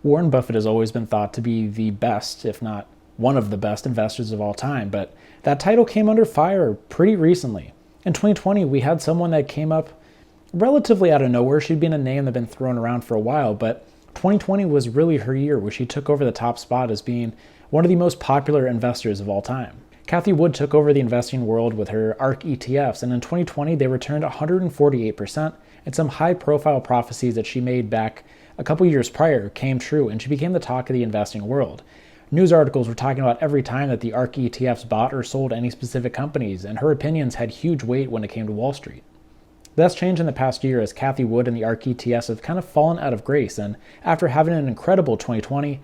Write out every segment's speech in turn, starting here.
Warren Buffett has always been thought to be the best, if not one of the best investors of all time, but that title came under fire pretty recently. In 2020, we had someone that came up relatively out of nowhere. She'd been a name that had been thrown around for a while, but 2020 was really her year where she took over the top spot as being one of the most popular investors of all time. Cathie Wood took over the investing world with her ARK ETFs, and in 2020 they returned 148%, and some high-profile prophecies that she made back a couple years prior came true, and she became the talk of the investing world. News articles were talking about every time that the ARK ETFs bought or sold any specific companies, and her opinions had huge weight when it came to Wall Street. That's changed in the past year as Cathie Wood and the ARK ETFs have kind of fallen out of grace, and after having an incredible 2020,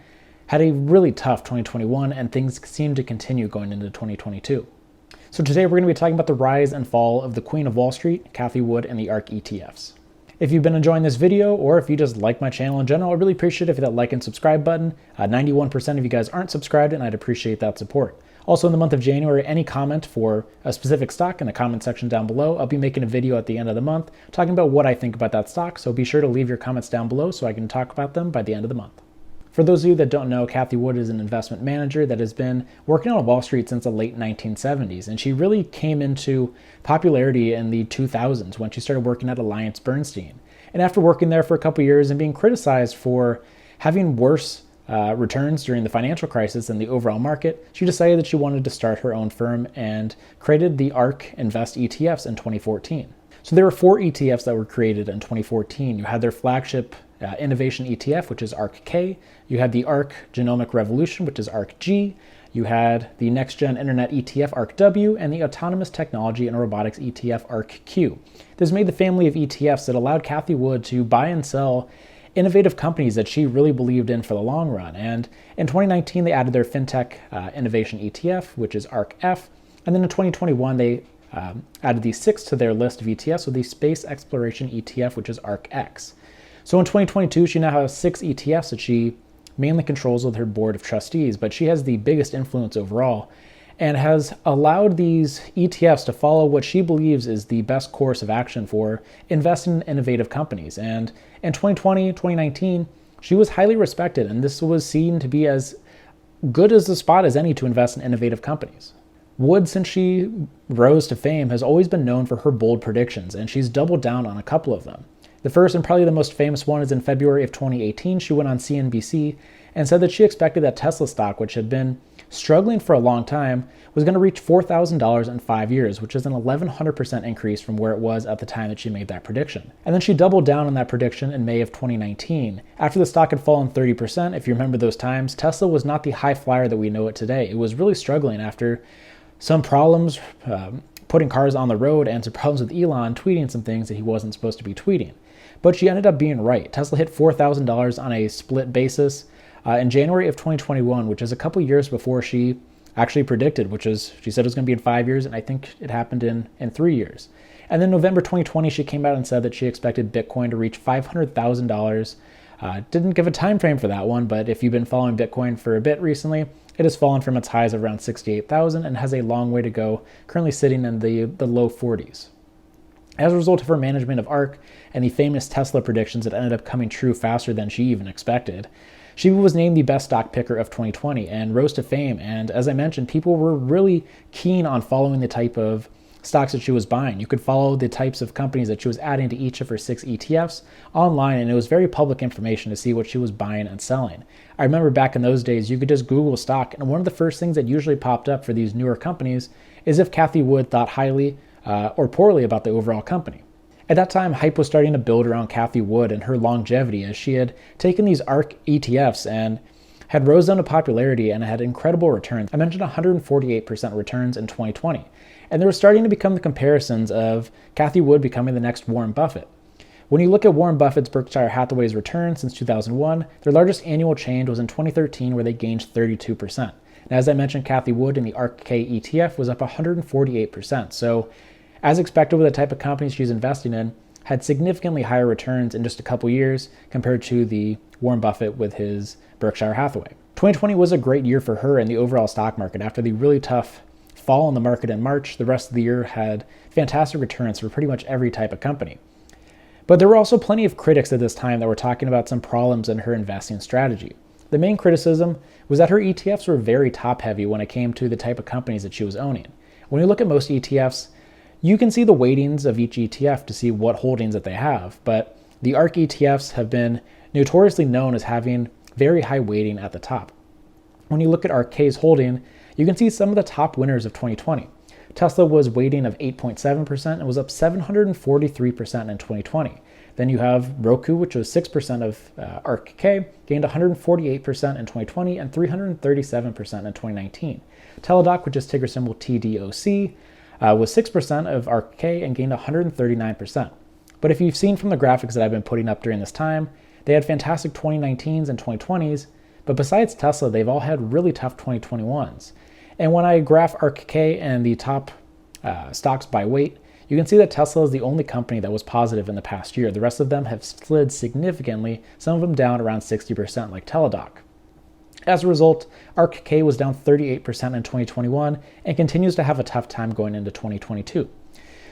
had a really tough 2021, and things seem to continue going into 2022. So today we're going to be talking about the rise and fall of the Queen of Wall Street, Cathie Wood, and the ARK ETFs. If you've been enjoying this video, or if you just like my channel in general, I'd really appreciate it if you hit that like and subscribe button. 91% of you guys aren't subscribed, and I'd appreciate that support. Also, in the month of January, any comment for a specific stock in the comment section down below. I'll be making a video at the end of the month talking about what I think about that stock, so be sure to leave your comments down below so I can talk about them by the end of the month. For those of you that don't know, Cathie Wood is an investment manager that has been working on Wall Street since the late 1970s, and she really came into popularity in the 2000s when she started working at AllianceBernstein. And after working there for a couple years and being criticized for having worse returns during the financial crisis and the overall market, she decided that she wanted to start her own firm and created the ARK Invest ETFs in 2014. So there were 4 ETFs that were created in 2014. You had their flagship innovation ETF, which is ARKK. You had the ARK Genomic Revolution, which is ARKG. You had the Next Gen Internet ETF, ARKW, and the Autonomous Technology and Robotics ETF, ARKQ. This made the family of ETFs that allowed Cathie Wood to buy and sell innovative companies that she really believed in for the long run. And in 2019, they added their FinTech Innovation ETF, which is ARKF. And then in 2021, they added the 6th to their list of ETFs with the Space Exploration ETF, which is ARKX. So in 2022, she now has 6 ETFs that she mainly controls with her board of trustees, but she has the biggest influence overall and has allowed these ETFs to follow what she believes is the best course of action for investing in innovative companies. And in 2020, 2019, she was highly respected, and this was seen to be as good as the spot as any to invest in innovative companies. Wood, since she rose to fame, has always been known for her bold predictions, and she's doubled down on a couple of them. The first and probably the most famous one is in February of 2018. She went on CNBC and said that she expected that Tesla stock, which had been struggling for a long time, was going to reach $4,000 in 5 years, which is an 1,100% increase from where it was at the time that she made that prediction. And then she doubled down on that prediction in May of 2019. After the stock had fallen 30%, if you remember those times, Tesla was not the high flyer that we know it today. It was really struggling after some problems putting cars on the road and some problems with Elon tweeting some things that he wasn't supposed to be tweeting. But she ended up being right. Tesla hit $4,000 on a split basis in January of 2021, which is a couple years before she actually predicted, which is, she said it was going to be in 5 years, and I think it happened in 3 years. And then November 2020, she came out and said that she expected Bitcoin to reach $500,000. Didn't give a time frame for that one, but if you've been following Bitcoin for a bit recently, it has fallen from its highs of around 68,000 and has a long way to go, currently sitting in the low 40s. As a result of her management of ARK and the famous Tesla predictions that ended up coming true faster than she even expected, she was named the best stock picker of 2020 and rose to fame. And as I mentioned, people were really keen on following the type of stocks that she was buying. You could follow the types of companies that she was adding to each of her 6 ETFs online, and it was very public information to see what she was buying and selling. I remember back in those days, you could just Google stock, and one of the first things that usually popped up for these newer companies is if Cathie Wood thought highly or poorly about the overall company. At that time, hype was starting to build around Cathie Wood and her longevity, as she had taken these ARK ETFs and had risen to popularity and had incredible returns. I mentioned 148% returns in 2020. And there was starting to become the comparisons of Cathie Wood becoming the next Warren Buffett. When you look at Warren Buffett's Berkshire Hathaway's return since 2001, their largest annual change was in 2013, where they gained 32%. And as I mentioned, Cathie Wood in the ARKK ETF was up 148%. So as expected with the type of companies she's investing in, had significantly higher returns in just a couple years compared to the Warren Buffett with his Berkshire Hathaway. 2020 was a great year for her in the overall stock market. After the really tough fall in the market in March, the rest of the year had fantastic returns for pretty much every type of company. But there were also plenty of critics at this time that were talking about some problems in her investing strategy. The main criticism was that her ETFs were very top-heavy when it came to the type of companies that she was owning. When you look at most ETFs, you can see the weightings of each ETF to see what holdings that they have, but the ARK ETFs have been notoriously known as having very high weighting at the top. When you look at ARKK's holding, you can see some of the top winners of 2020. Tesla was weighting of 8.7% and was up 743% in 2020. Then you have Roku, which was 6% of ARKK, gained 148% in 2020 and 337% in 2019. Teladoc, which is ticker symbol TDOC, was 6% of ARKK and gained 139%. But if you've seen from the graphics that I've been putting up during this time, they had fantastic 2019s and 2020s, but besides Tesla, they've all had really tough 2021s. And when I graph ARKK and the top stocks by weight, you can see that Tesla is the only company that was positive in the past year. The rest of them have slid significantly, some of them down around 60% like Teladoc. As a result, ARKK was down 38% in 2021 and continues to have a tough time going into 2022.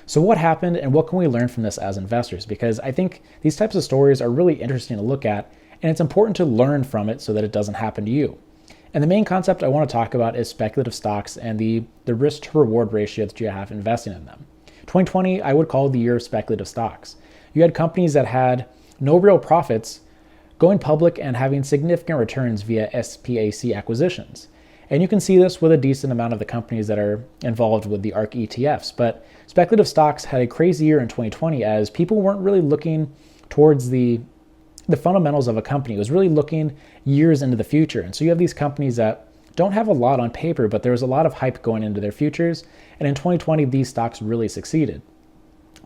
So what happened and what can we learn from this as investors? Because I think these types of stories are really interesting to look at, and it's important to learn from it so that it doesn't happen to you. And the main concept I want to talk about is speculative stocks and the risk to reward ratio that you have investing in them. 2020, I would call the year of speculative stocks. You had companies that had no real profits going public and having significant returns via SPAC acquisitions. And you can see this with a decent amount of the companies that are involved with the ARK ETFs. But speculative stocks had a crazy year in 2020 as people weren't really looking towards the fundamentals of a company. It was really looking years into the future. And so you have these companies that don't have a lot on paper, but there was a lot of hype going into their futures. And in 2020, these stocks really succeeded.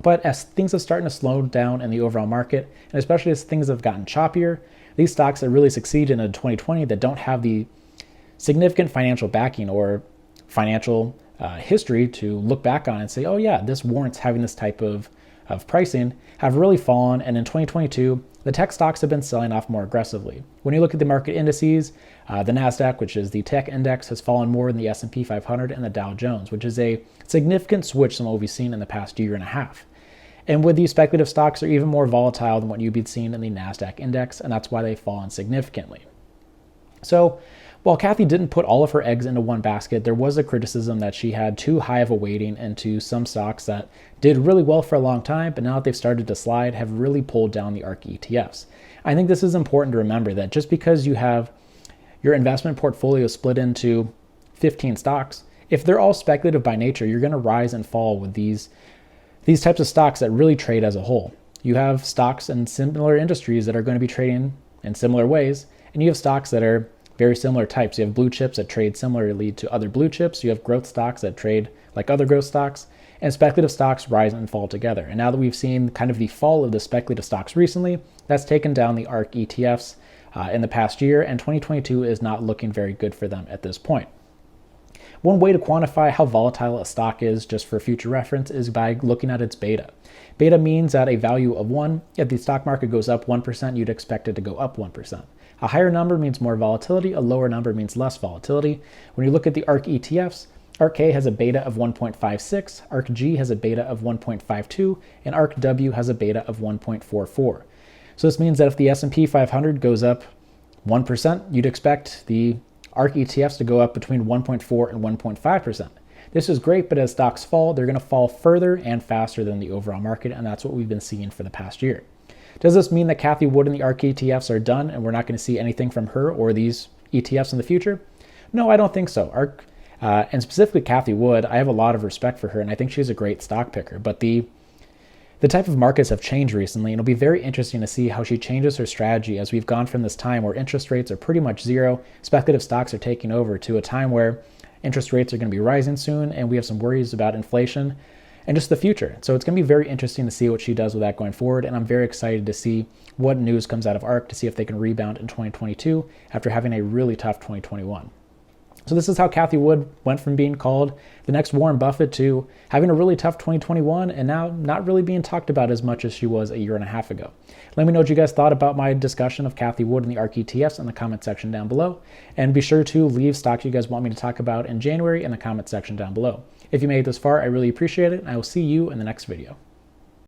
But as things are starting to slow down in the overall market, and especially as things have gotten choppier, these stocks that really succeeded in 2020 that don't have the significant financial backing or financial history to look back on and say, oh yeah, this warrants having this type of pricing, have really fallen. And in 2022, the tech stocks have been selling off more aggressively. When you look at the market indices, the NASDAQ, which is the tech index, has fallen more than the S&P 500 and the Dow Jones, which is a significant switch from what we've seen in the past year and a half. And with these speculative stocks, they're even more volatile than what you'd be seeing in the NASDAQ index, and that's why they've fallen significantly. So while Cathie didn't put all of her eggs into one basket, there was a criticism that she had too high of a weighting into some stocks that did really well for a long time, but now that they've started to slide, have really pulled down the ARK ETFs. I think this is important to remember, that just because you have your investment portfolio split into 15 stocks, if they're all speculative by nature, you're going to rise and fall with these types of stocks that really trade as a whole. You have stocks in similar industries that are going to be trading in similar ways, and you have stocks that are very similar types. You have blue chips that trade similarly to other blue chips. You have growth stocks that trade like other growth stocks, and speculative stocks rise and fall together. And now that we've seen kind of the fall of the speculative stocks recently, that's taken down the ARK ETFs in the past year, and 2022 is not looking very good for them at this point. One way to quantify how volatile a stock is, just for future reference, is by looking at its beta. Beta means at a value of 1, if the stock market goes up 1%, you'd expect it to go up 1%. A higher number means more volatility, a lower number means less volatility. When you look at the ARK ETFs, ARKK has a beta of 1.56, ARKG has a beta of 1.52, and ARKW has a beta of 1.44. So this means that if the S&P 500 goes up 1%, you'd expect the ARK ETFs to go up between 1.4 and 1.5%. This is great, but as stocks fall, they're going to fall further and faster than the overall market, and that's what we've been seeing for the past year. Does this mean that Cathie Wood and the ARK ETFs are done and we're not going to see anything from her or these ETFs in the future? No, I don't think so. And specifically Cathie Wood, I have a lot of respect for her, and I think she's a great stock picker. But the type of markets have changed recently, and it'll be very interesting to see how she changes her strategy as we've gone from this time where interest rates are pretty much zero, speculative stocks are taking over, to a time where interest rates are going to be rising soon, and we have some worries about inflation and just the future. So it's going to be very interesting to see what she does with that going forward, and I'm very excited to see what news comes out of ARK to see if they can rebound in 2022 after having a really tough 2021. So this is how Cathie Wood went from being called the next Warren Buffett to having a really tough 2021 and now not really being talked about as much as she was a year and a half ago. Let me know what you guys thought about my discussion of Cathie Wood and the ARK ETFs in the comment section down below. And be sure to leave stocks you guys want me to talk about in January in the comment section down below. If you made it this far, I really appreciate it, and I will see you in the next video.